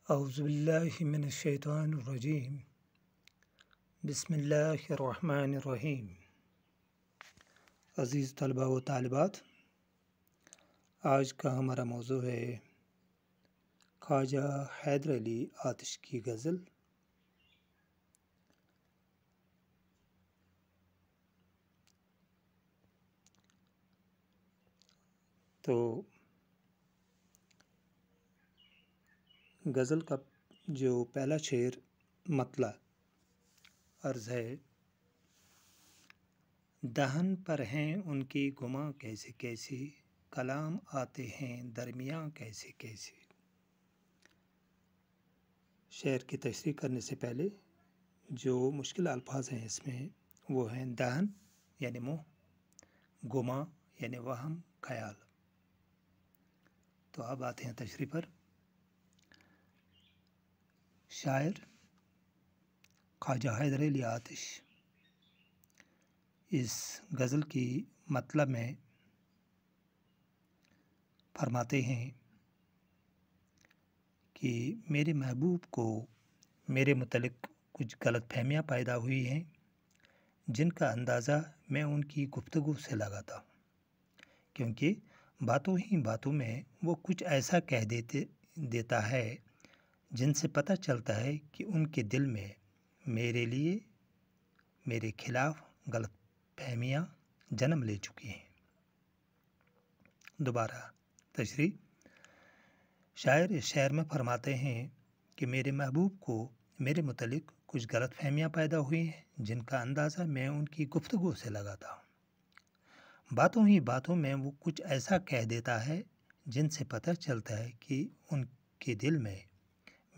अऊज़ुबिल्लाहिमिनश्शैतानिर्रजीम बिस्मिल्लाहिर्रहमानिर्रहीम। अज़ीज़ तलबा व तालिबात, आज का हमारा मौज़ू है ख्वाजा हैदर अली आतिश की गज़ल। तो गज़ल का जो पहला शेर मतला अर्ज़ है, दहन पर हैं उनकी गुमा कैसे कैसे, कलाम आते हैं दरमियाँ कैसे कैसे। शेर की तशरीह करने से पहले जो मुश्किल अल्फाज हैं इसमें वो हैं दहन यानी मुँह, गुमा यानी वहम ख्याल। तो अब आते हैं तशरीह पर। शायर ख्वाजा हैदर अली आतिश इस गज़ल की मतलब में फरमाते हैं कि मेरे महबूब को मेरे मुतल्लिक़ कुछ गलतफ़हमियाँ पैदा हुई हैं, जिनका अंदाज़ा मैं उनकी गुफ्तगू से लगाता हूँ, क्योंकि बातों ही बातों में वो कुछ ऐसा कह देता है जिनसे पता चलता है कि उनके दिल में मेरे लिए मेरे खिलाफ गलतफ़हमियाँ जन्म ले चुकी हैं। दोबारा तशरीह। शायर इस शेर में फरमाते हैं कि मेरे महबूब को मेरे मुतल्लिक़ कुछ गलतफ़हमियाँ पैदा हुई हैं, जिनका अंदाज़ा मैं उनकी गुफ्तगू से लगाता हूँ। बातों ही बातों में वो कुछ ऐसा कह देता है जिनसे पता चलता है कि उनके दिल में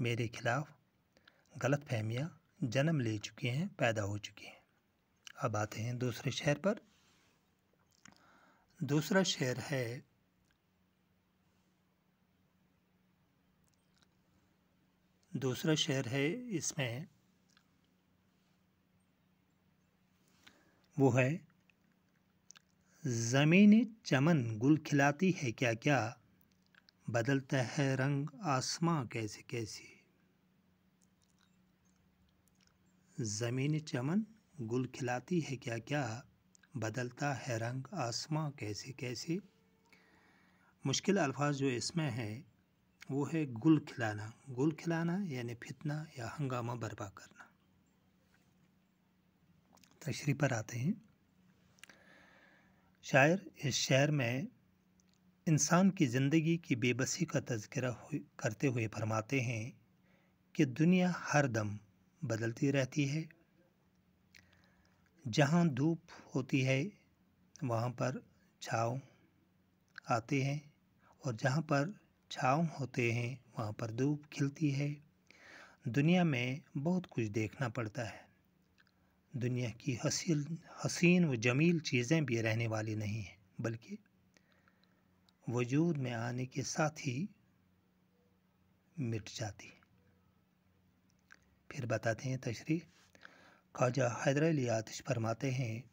मेरे खिलाफ गलतफ़हमियाँ जन्म ले चुकी हैं, पैदा हो चुकी हैं। अब आते हैं दूसरे शेर पर। दूसरा शेर है, इसमें वो है, ज़मीन चमन गुल खिलाती है क्या क्या, बदलता है रंग आसमां कैसे कैसे। ज़मीन चमन गुल खिलाती है क्या क्या, बदलता है रंग आसमां कैसे कैसे। मुश्किल अल्फाज जो इसमें है वो है गुल खिलाना। गुल खिलाना यानी फितना या हंगामा बर्पा करना। तशरीह पर आते हैं। शायर इस शेर में इंसान की ज़िंदगी की बेबसी का तज़किरा करते हुए फरमाते हैं कि दुनिया हर दम बदलती रहती है। जहाँ धूप होती है वहाँ पर छाँव आते हैं, और जहाँ पर छाँव होते हैं वहाँ पर धूप खिलती है। दुनिया में बहुत कुछ देखना पड़ता है। दुनिया की हसीन व जमील चीज़ें भी रहने वाली नहीं हैं, बल्कि वजूद में आने के साथ ही मिट जाती है। फिर बताते हैं तशरीह। ख्वाजा हैदर अली आतिश फरमाते हैं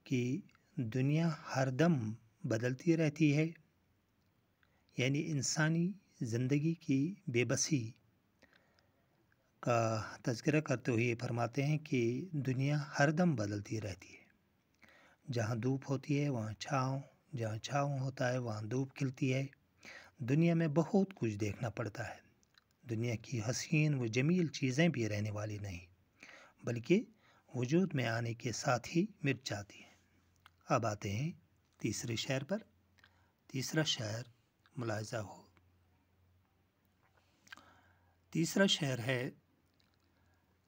कि दुनिया हरदम बदलती रहती है, यानी इंसानी ज़िंदगी की बेबसी का तज़किरा करते हुए फरमाते हैं कि दुनिया हरदम बदलती रहती है। जहाँ धूप होती है वहाँ छाँव, जहाँ छाँव होता है वहाँ धूप खिलती है। दुनिया में बहुत कुछ देखना पड़ता है। दुनिया की हसीन व जमील चीज़ें भी रहने वाली नहीं, बल्कि वजूद में आने के साथ ही मिट जाती हैं। अब आते हैं तीसरे शेर पर। तीसरा शेर मुलाहिज़ा हो। तीसरा शेर है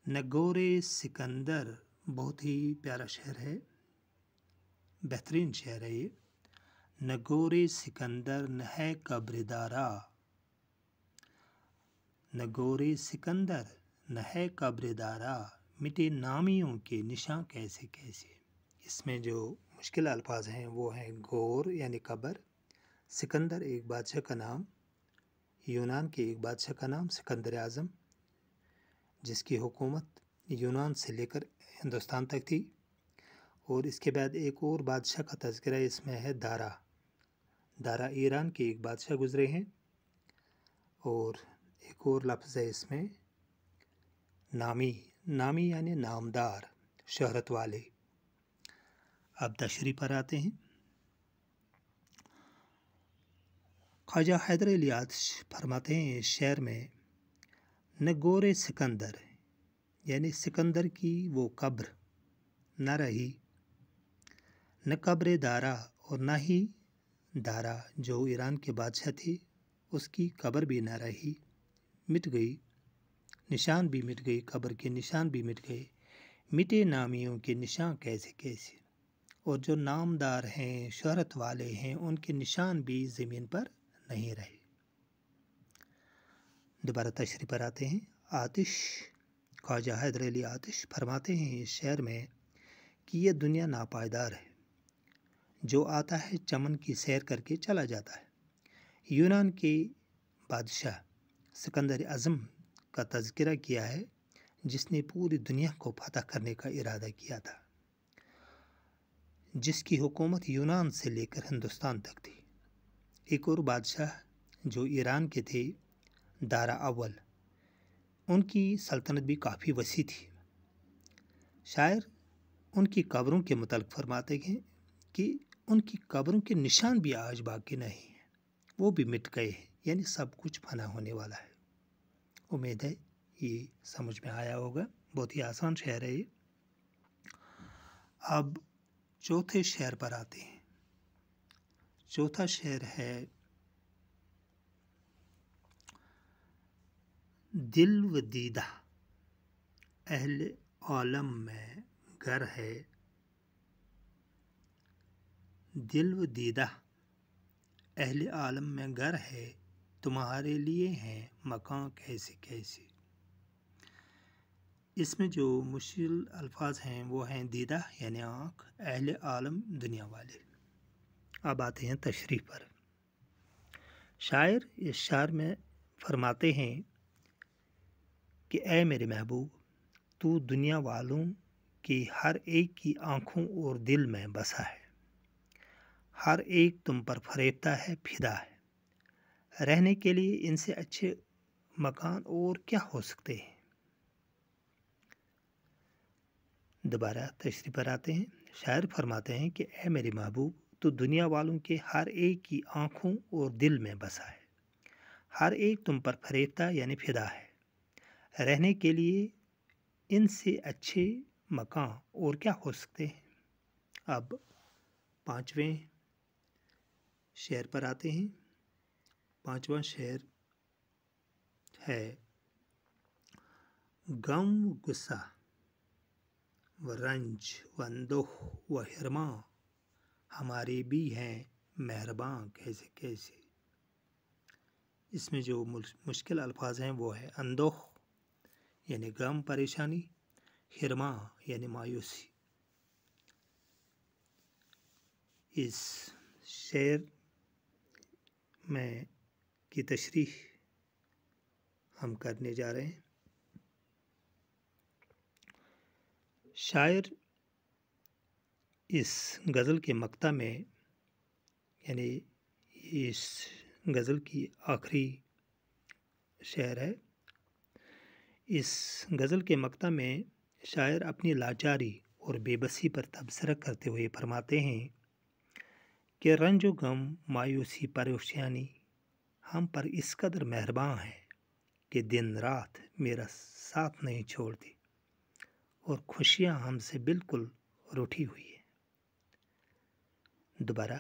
नगोरे सिकंदर। बहुत ही प्यारा शेर है, बेहतरीन शेर है ये। नगोरे सिकंदर न है कब्रदारा, नगोरे सिकंदर न है कब्रदारा, मिटे नामियों के निशान कैसे कैसे। इसमें जो मुश्किल अल्फाज हैं वो हैं गोर यानी कब्र, सिकंदर एक बादशाह का नाम, यूनान के एक बादशाह का नाम सिकंदर आज़म, जिसकी हुकूमत यूनान से लेकर हिंदुस्तान तक थी। और इसके बाद एक और बादशाह का तज़किरा इसमें है दारा। ईरान के एक बादशाह गुज़रे हैं। और ایک اور لفظ ہے اس میں نامی، نامی یعنی نامدار، شہرت والے۔ اب تشریح پر آتے ہیں۔ خواجہ حیدر علی آتش فرماتے ہیں اس شعر میں نہ گورے سکندر یعنی سکندر کی وہ قبر نہ رہی، نہ قبر دارا اور نہ ہی دارا جو ایران کے بادشاہ تھے اس کی قبر بھی نہ رہی، مٹ گئی، نشان بھی مٹ گئی، قبر کے نشان بھی مٹ گئے، مٹے نامیوں کے نشان کیسے کیسے، اور جو نامدار ہیں، شہرت والے ہیں، ان کے نشان بھی زمین پر نہیں رہے۔ دوبارہ تشریح پر آتے ہیں۔ آتش، خواجہ حیدر علی آتش فرماتے ہیں اس شعر میں کہ یہ دنیا ناپائیدار ہے، جو آتا ہے چمن کی سیر کر کے چلا جاتا ہے۔ یونان کے بادشاہ سکندر اعظم کا تذکرہ کیا ہے جس نے پوری دنیا کو فتح کرنے کا ارادہ کیا تھا، جس کی حکومت یونان سے لے کر ہندوستان تک تھی۔ ایک اور بادشاہ جو ایران کے تھے، دارا اول، ان کی سلطنت بھی کافی وسیع تھی۔ شاعر ان کی قبروں کے متعلق فرماتے ہیں کہ ان کی قبروں کے نشان بھی آج باقی نہیں ہیں، وہ بھی مٹ گئے ہیں، یعنی سب کچھ فنا ہونے والا ہے۔ امید ہے یہ سمجھ میں آیا ہوگا، بہت ہی آسان شعر ہے یہ۔ اب چوتھے شعر پر آتے ہیں۔ چوتھا شعر ہے دل و دیدہ اہل عالم میں گھر ہے، دل و دیدہ اہل عالم میں گھر ہے، تمہارے لیے ہیں مکان کیسے کیسے۔ اس میں جو مشکل الفاظ ہیں وہ ہیں دیدہ یعنی آنکھ، اہل عالم دنیا والے۔ اب آتے ہیں تشریح پر۔ شاعر اس شعر میں فرماتے ہیں کہ اے میرے محبوب، تو دنیا والوں کی ہر ایک کی آنکھوں اور دل میں بسا ہے، ہر ایک تم پر فریفتہ ہے، فدا ہے، رہنے کے لیے ان سے اچھے مکان اور کیا ہو سکتے ہیں۔ دوبارہ تشریح پر آتے ہیں۔ شاعر فرماتے ہیں کہ اے میرے محبوب، تو دنیا والوں کے ہر ایک کی آنکھوں اور دل میں بسا ہے، ہر ایک تم پر فریفتہ یعنی فدا ہے، رہنے کے لیے ان سے اچھے مکان اور کیا ہو سکتے ہیں۔ اب پانچویں شعر پر آتے ہیں۔ پانچواں شعر ہے غم غصہ و رنج و اندوہ و حرماں ہمارے بھی ہیں مہرباں کیسے کیسے۔ اس میں جو مشکل الفاظ ہیں وہ ہے اندوہ یعنی غم پریشانی، حرماں یعنی مایوسی۔ اس شعر میں کی تشریح ہم کرنے جا رہے ہیں۔ شاعر اس غزل کے مقطع میں یعنی اس غزل کی آخری شعر ہے، اس غزل کے مقطع میں شاعر اپنی لاچاری اور بے بسی پر تبصرہ کرتے ہوئے فرماتے ہیں کہ رنج و غم، مایوسی، پریشانی ہم پر اس قدر مہرباں ہے کہ دن رات میرا ساتھ نہیں چھوڑتی، اور خوشیاں ہم سے بالکل روٹھی ہوئی ہیں۔ دوبارہ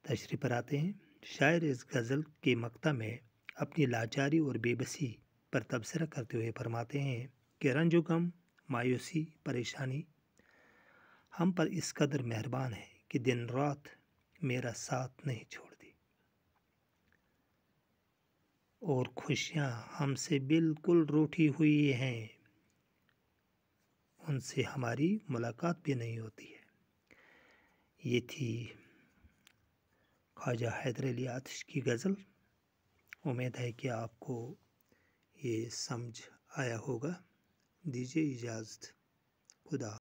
تشریح پر آتے ہیں۔ شاعر اس غزل کے مقطع میں اپنی لاچاری اور بے بسی پر تبصرہ کرتے ہوئے فرماتے ہیں کہ رنج و غم، مایوسی، پریشانی ہم پر اس قدر مہربان ہے کہ دن رات میرا ساتھ نہیں چھوڑتی، اور خوشیاں ہم سے بالکل روٹھی ہوئی ہیں، ان سے ہماری ملاقات بھی نہیں ہوتی ہے۔ یہ تھی خواجہ حیدر علی آتش کی غزل۔ امید ہے کہ آپ کو یہ سمجھ آیا ہوگا۔ دیجیے اجازت، خدا۔